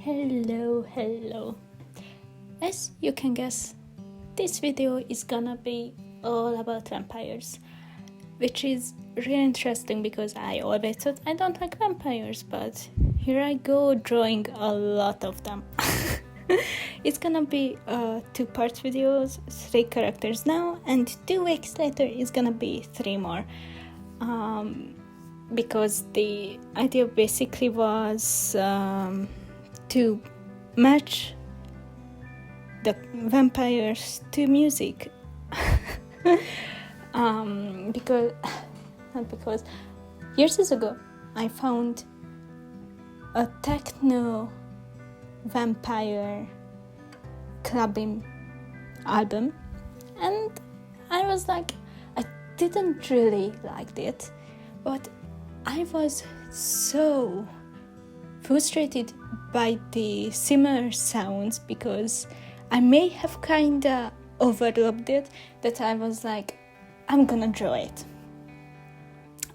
Hello. As you can guess, this video is gonna be all about vampires, which is really interesting because I always thought I don't like vampires, but here I go drawing a lot of them. It's gonna be two-part videos, 3 characters now, and 2 weeks later it's gonna be 3 more. Because the idea basically was to match the vampires to music. Because years ago I found a techno vampire clubbing album, and I was like, I didn't really like it, but I was so frustrated by the similar sounds because I may have kinda overlooked it, that I was like, I'm gonna draw it.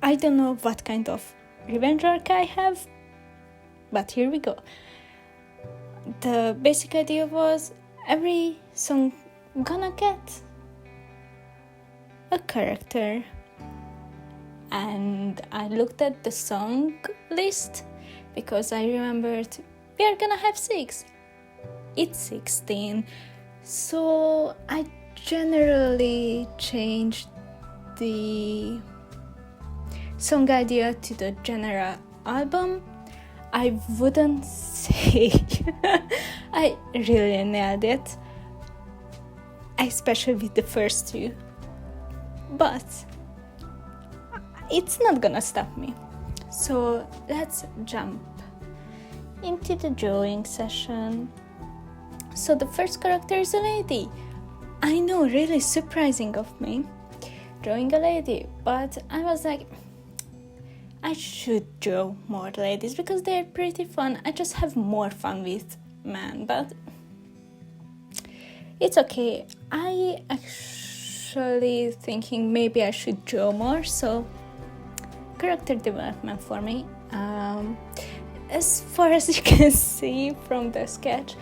I don't know what kind of revenge arc I have, but here we go. The basic idea was every song gonna get a character, and I looked at the song list because I remembered we are gonna have 6. It's 16, so I generally changed the song idea to the general album. I wouldn't say I really nailed it, especially with the first 2, but it's not gonna stop me. So let's jump into the drawing session. So the first character is a lady. I know, really surprising of me, drawing a lady, but I was like, I should draw more ladies because they're pretty fun. I just have more fun with men, but it's okay. I actually thinking maybe I should draw more, so character development for me. As far as you can see from the sketch,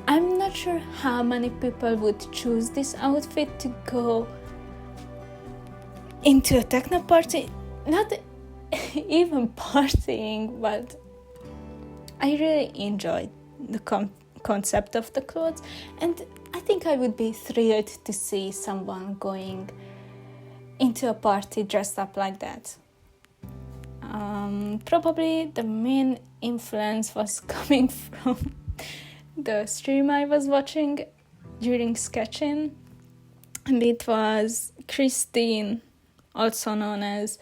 I'm not sure how many people would choose this outfit to go into a techno party. Not even partying, but I really enjoyed the concept of the clothes, and I think I would be thrilled to see someone going into a party dressed up like that. Probably the main influence was coming from the stream I was watching during sketching, and it was Christine, also known as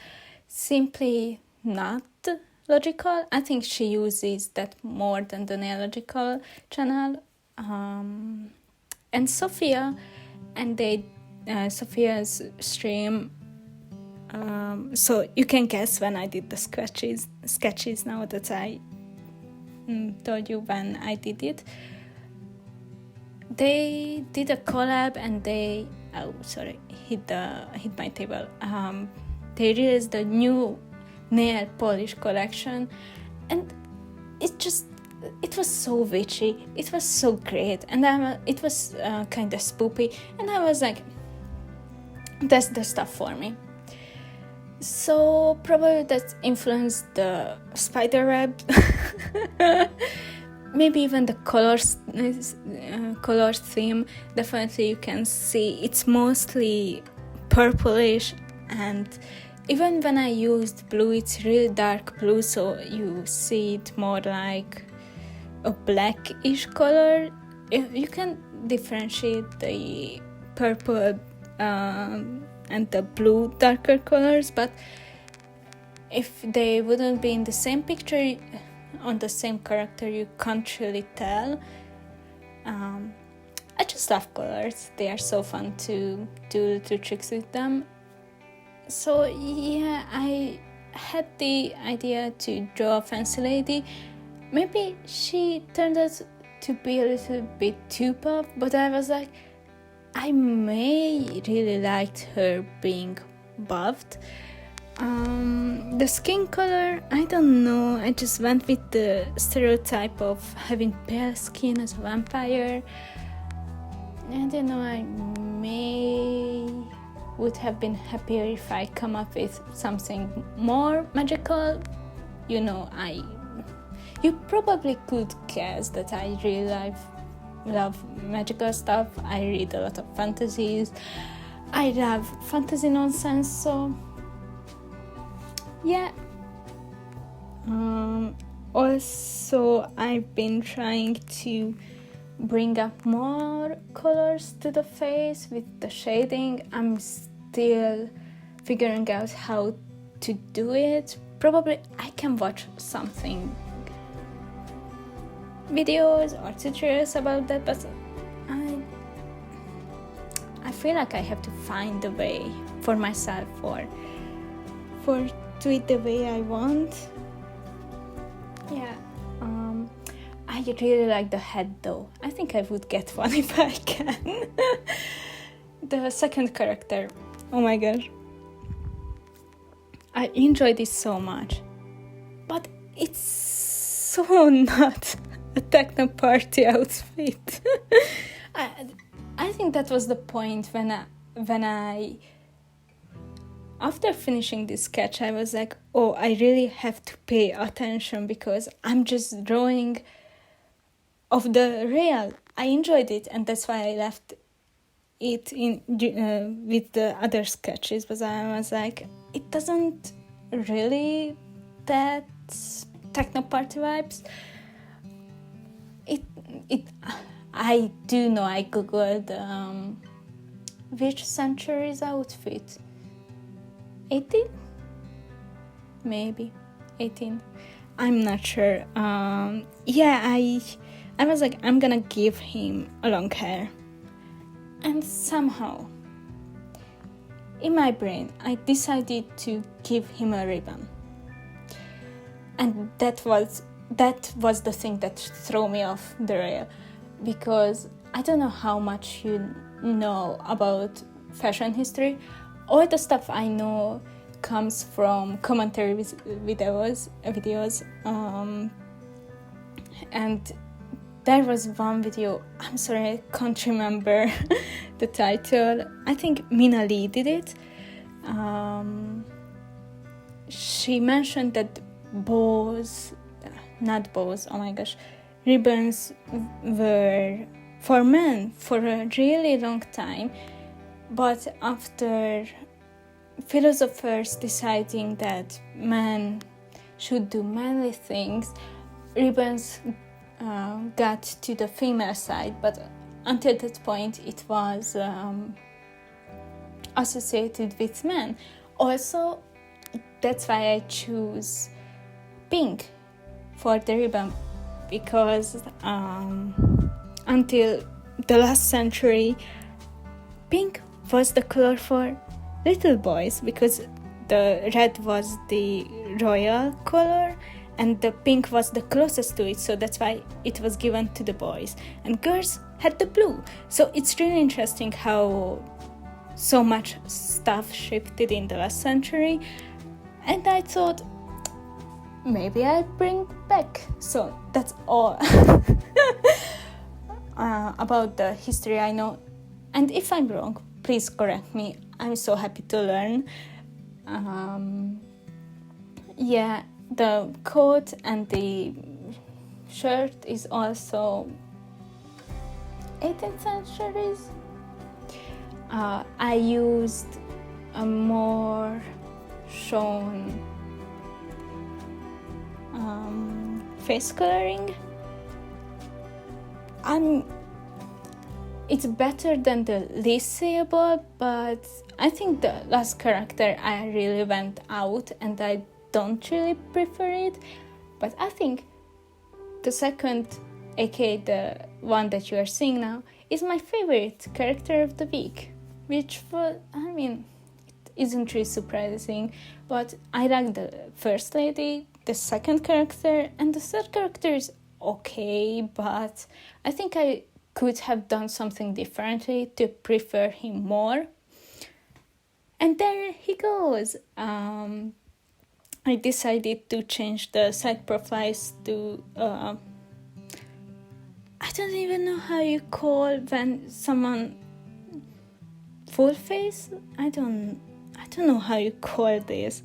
Simply Not Logical. I think she uses that more than the Neological channel, and Sophia, and Sophia's stream. So you can guess when I did the sketches now that I told you when I did it. They did a collab, and they hit my table. They released the new nail polish collection, and it was so witchy, it was so great, and it was kind of spoopy, and I was like, that's the stuff for me. So probably that influenced the spider web. Maybe even the color theme. Definitely you can see it's mostly purplish, and even when I used blue, it's really dark blue, so you see it more like a blackish color. You can differentiate the purple and the blue darker colors, but if they wouldn't be in the same picture on the same character, you can't really tell. I just love colors. They are so fun to do little tricks with them. So yeah, I had the idea to draw a fancy lady. Maybe she turned out to be a little bit too puff, but I was like, I may really liked her being buffed. The skin color, I don't know. I just went with the stereotype of having pale skin as a vampire. I don't know, I may would have been happier if I come up with something more magical. You probably could guess that I really love magical stuff. I read a lot of fantasies. I love fantasy nonsense, so yeah. Also, I've been trying to bring up more colors to the face with the shading. I'm still figuring out how to do it. Probably I can watch something videos or tutorials about that, but I feel like I have to find a way for myself for do it the way I want. Yeah. I really like the head though. I think I would get one if I can. The second character, oh my gosh, I enjoy this so much, but it's so not a techno party outfit. I think that was the point when I after finishing this sketch, I was like, oh, I really have to pay attention because I'm just drawing of the real. I enjoyed it, and that's why I left it in with the other sketches, but I was like, it doesn't really that techno party vibes. I do know. I googled which century's outfit. 18? Maybe 18. I'm not sure. I was like, I'm gonna give him a long hair. And somehow, in my brain, I decided to give him a ribbon. And that was the thing that threw me off the rail. Because I don't know how much you know about fashion history. All the stuff I know comes from commentary videos, and there was one video, I'm sorry, I can't remember the title. I think Mina Lee did it. She mentioned that ribbons were for men for a really long time. But after philosophers deciding that men should do manly things, ribbons got to the female side. But until that point, it was associated with men. Also, that's why I choose pink for the ribbon, because until the last century, pink was the color for little boys, because the red was the royal color and the pink was the closest to it, so that's why it was given to the boys, and girls had the blue. So it's really interesting how so much stuff shifted in the last century, and I thought maybe I bring back. So that's all about the history I know, and if I'm wrong, please correct me. I'm so happy to learn. The coat and the shirt is also 18th centuries. I used a more shown face coloring. It's better than the least sayable, but I think the last character I really went out and I don't really prefer it. But I think the second, aka the one that you are seeing now, is my favorite character of the week, which was, it isn't really surprising, but I like the first lady, the second character, and the third character is okay, but I think I could have done something differently to prefer him more. And there he goes. I decided to change the side profiles to I don't even know how you call when someone full face. I don't know how you call this.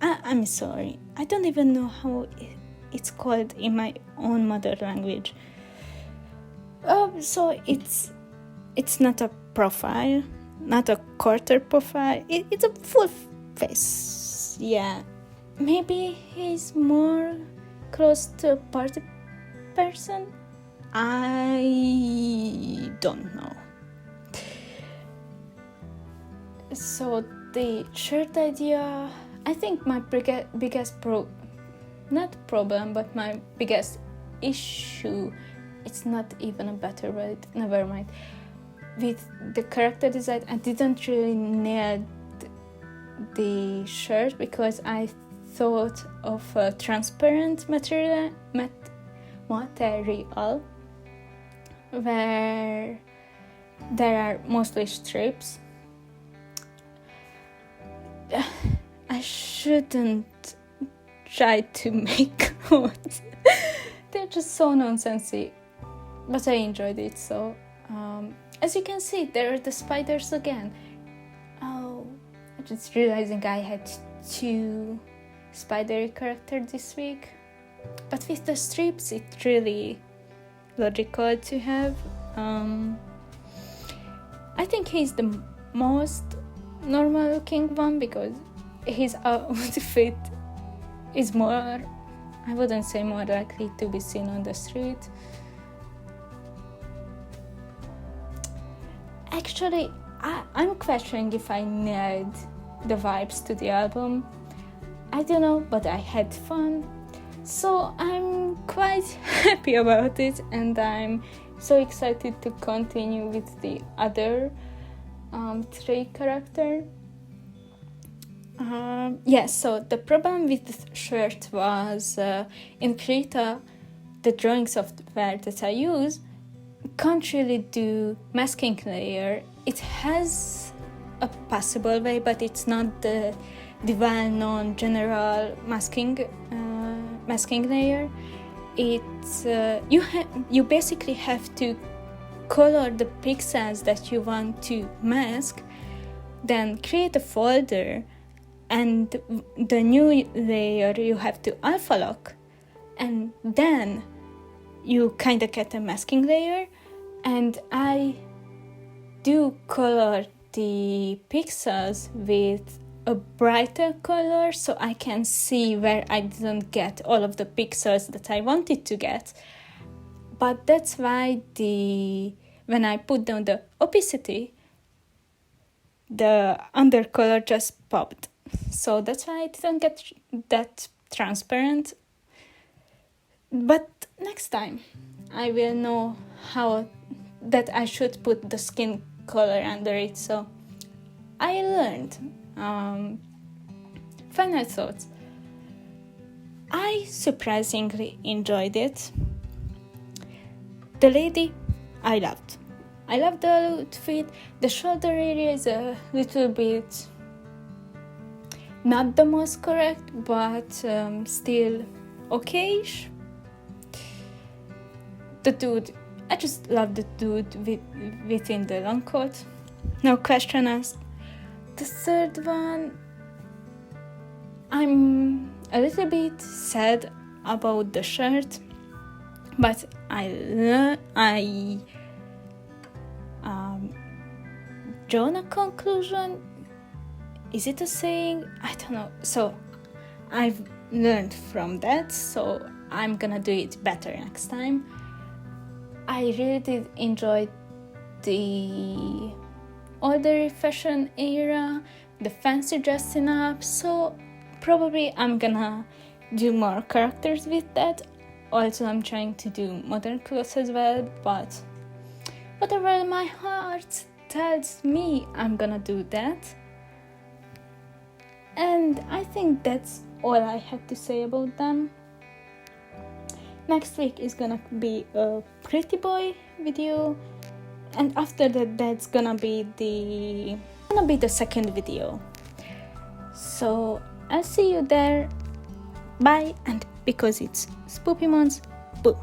I'm sorry. I don't even know how it's called in my own mother language. So it's not a profile, not a quarter profile. It's a full face. Yeah, maybe he's more close to a party person. I don't know. So the shirt idea, I think my biggest not problem, but my biggest issue, it's not even a better word, never mind, with the character design, I didn't really nail the shirt because I thought of a transparent material where there are mostly strips. I shouldn't try to make quotes. They're just so nonsensy, but I enjoyed it. So as you can see, there are the spiders again. Oh, I'm just realizing I had 2 spidery characters this week, but with the strips it's really logical to have. I think he's the most normal looking one because his outfit is more, I wouldn't say more likely to be seen on the street. Actually, I'm questioning if I nailed the vibes to the album. I don't know, but I had fun. So I'm quite happy about it, and I'm so excited to continue with the other 3 characters. So the problem with the shirt was in Krita, the drawing software that I use can't really do masking layer. It has a possible way, but it's not the well-known general masking layer. It's you basically have to color the pixels that you want to mask, then create a folder, and the new layer you have to alpha lock, and then you kind of get a masking layer. And I do color the pixels with a brighter color so I can see where I didn't get all of the pixels that I wanted to get. But that's why when I put down the opacity, the undercolor just popped. So that's why I didn't get that transparent. But next time I will know how that I should put the skin color under it. So I learned. Final thoughts. I surprisingly enjoyed it. The lady, I loved. I loved the outfit. The shoulder area is a little bit not the most correct, but still okay-ish. The dude, I just love the dude within the long coat. No question asked. The third one, I'm a little bit sad about the shirt, but I drawn a conclusion. Is it a saying? I don't know. So I've learned from that, so I'm gonna do it better next time. I really did enjoy the older fashion era, the fancy dressing up, so probably I'm gonna do more characters with that. Also, I'm trying to do modern clothes as well, but whatever my heart tells me, I'm gonna do that. And I think that's all I had to say about them. Next week is gonna be a pretty boy video, and after that, that's gonna be the gonna be the second video. So I'll see you there. Bye, and because it's spoopy months, boo.